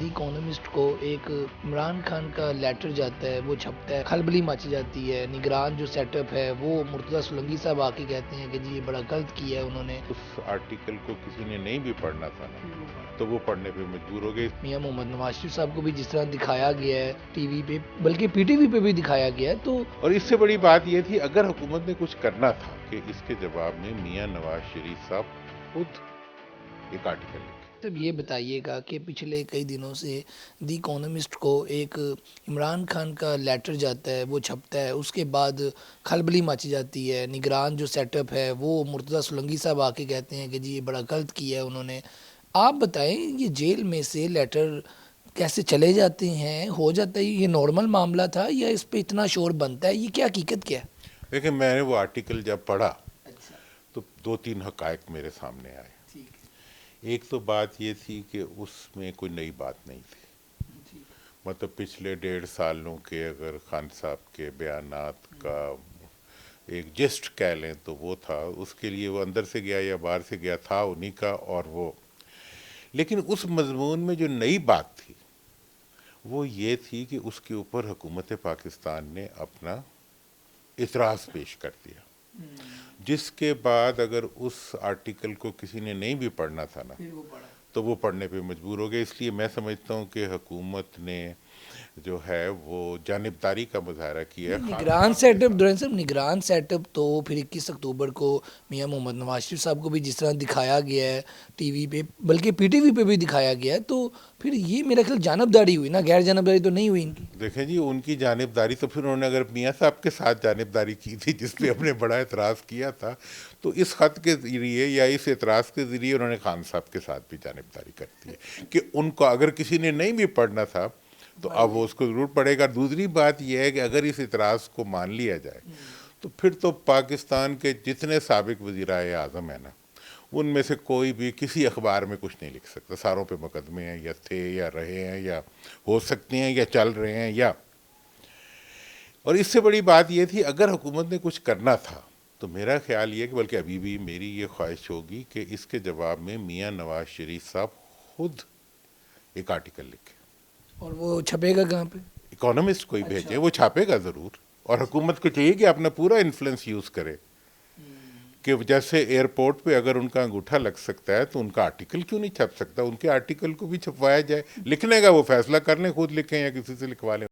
دی economist کو ایک عمران خان کا لیٹر جاتا ہے، وہ چھپتا ہے، کھلبلی مچ جاتی ہے۔ نگران جو سیٹ اپ ہے وہ مرتضیٰ سولنگی صاحب آ کے کہتے ہیں کہ جی یہ بڑا غلط کیا ہے انہوں نے۔ اس آرٹیکل کو کسی نے نہیں بھی پڑھنا تھا نا تو وہ پڑھنے پہ مجبور ہو گئے۔ میاں محمد نواز شریف صاحب کو بھی جس طرح دکھایا گیا ہے ٹی وی پہ، بلکہ پی ٹی وی پہ بھی دکھایا گیا ہے، تو اور اس سے بڑی بات یہ تھی اگر حکومت نے کچھ کرنا تھا کہ اس کے جواب میں میاں نواز شریف صاحب خود ایک آرٹیکل لکھے۔ تب یہ بتائیے گا کہ پچھلے کئی دنوں سے دی اکانومسٹ کو ایک عمران خان کا لیٹر جاتا ہے، وہ چھپتا ہے، اس کے بعد کھلبلی مچ جاتی ہے۔ نگران جو سیٹ اپ ہے وہ مرتضیٰ سولنگی صاحب آ کے کہتے ہیں کہ جی یہ بڑا غلط کیا ہے انہوں نے۔ آپ بتائیں یہ جیل میں سے لیٹر کیسے چلے جاتے ہیں، ہو جاتا ہے، یہ نارمل معاملہ تھا یا اس پہ اتنا شور بنتا ہے، یہ کیا حقیقت کیا ہے؟ لیکن میں نے وہ آرٹیکل جب پڑھا تو 2-3 حقائق میرے سامنے آئے۔ ایک تو بات یہ تھی کہ اس میں کوئی نئی بات نہیں تھی، مطلب پچھلے 1.5 سالوں کے اگر خان صاحب کے بیانات کا ایک جسٹ کہہ لیں تو وہ تھا، اس کے لیے وہ اندر سے گیا یا باہر سے گیا تھا انہی کا، اور وہ لیکن اس مضمون میں جو نئی بات تھی وہ یہ تھی کہ اس کے اوپر حکومت پاکستان نے اپنا اعتراض پیش کر دیا، جس کے بعد اگر اس آرٹیکل کو کسی نے نہیں بھی پڑھنا تھا نا تو وہ پڑھنے پہ مجبور ہو گئے۔ اس لیے میں سمجھتا ہوں کہ حکومت نے جو ہے وہ جانبداری کا مظاہرہ کیا ہے۔ نگران سیٹ اپ دوران صاحب، نگران سیٹ اپ تو پھر 21 اکتوبر کو میاں محمد نواز شریف صاحب کو بھی جس طرح دکھایا گیا ہے ٹی وی پہ، بلکہ پی ٹی وی پہ بھی دکھایا گیا ہے، تو پھر یہ میرا خیال جانبداری ہوئی نا، غیر جانبداری تو نہیں ہوئی ان کی۔ دیکھیں جی ان کی جانبداری تو پھر انہوں نے اگر میاں صاحب کے ساتھ جانبداری کی تھی جس پہ ہم نے بڑا اعتراض کیا تھا، تو اس خط کے ذریعے یا اس اعتراض کے ذریعے انہوں نے خان صاحب کے ساتھ بھی جانبداری کر دی ہے کہ ان کو اگر کسی نے نہیں بھی پڑھنا تھا تو اب وہ اس کو ضرور پڑھے گا۔ دوسری بات یہ ہے کہ اگر اس اعتراض کو مان لیا جائے تو پھر تو پاکستان کے جتنے سابق وزرائے اعظم ہیں نا ان میں سے کوئی بھی کسی اخبار میں کچھ نہیں لکھ سکتا، ساروں پہ مقدمے ہیں، یا تھے یا رہے ہیں یا ہو سکتے ہیں یا چل رہے ہیں یا۔ اور اس سے بڑی بات یہ تھی اگر حکومت نے کچھ کرنا تھا تو میرا خیال یہ کہ بلکہ ابھی بھی میری یہ خواہش ہوگی کہ اس کے جواب میں میاں نواز شریف صاحب خود ایک آرٹیکل لکھے۔ اور وہ چھپے گا کہاں پہ؟ اکانومسٹ کو ہی بھیجیں، وہ چھاپے گا ضرور، اور حکومت کو چاہیے کہ اپنا پورا انفلوئنس یوز کرے کہ جیسے ایئرپورٹ پہ اگر ان کا انگوٹھا لگ سکتا ہے تو ان کا آرٹیکل کیوں نہیں چھپ سکتا، ان کے آرٹیکل کو بھی چھپوایا جائے۔ لکھنے کا وہ فیصلہ کر لیں، خود لکھیں یا کسی سے لکھوا لیں۔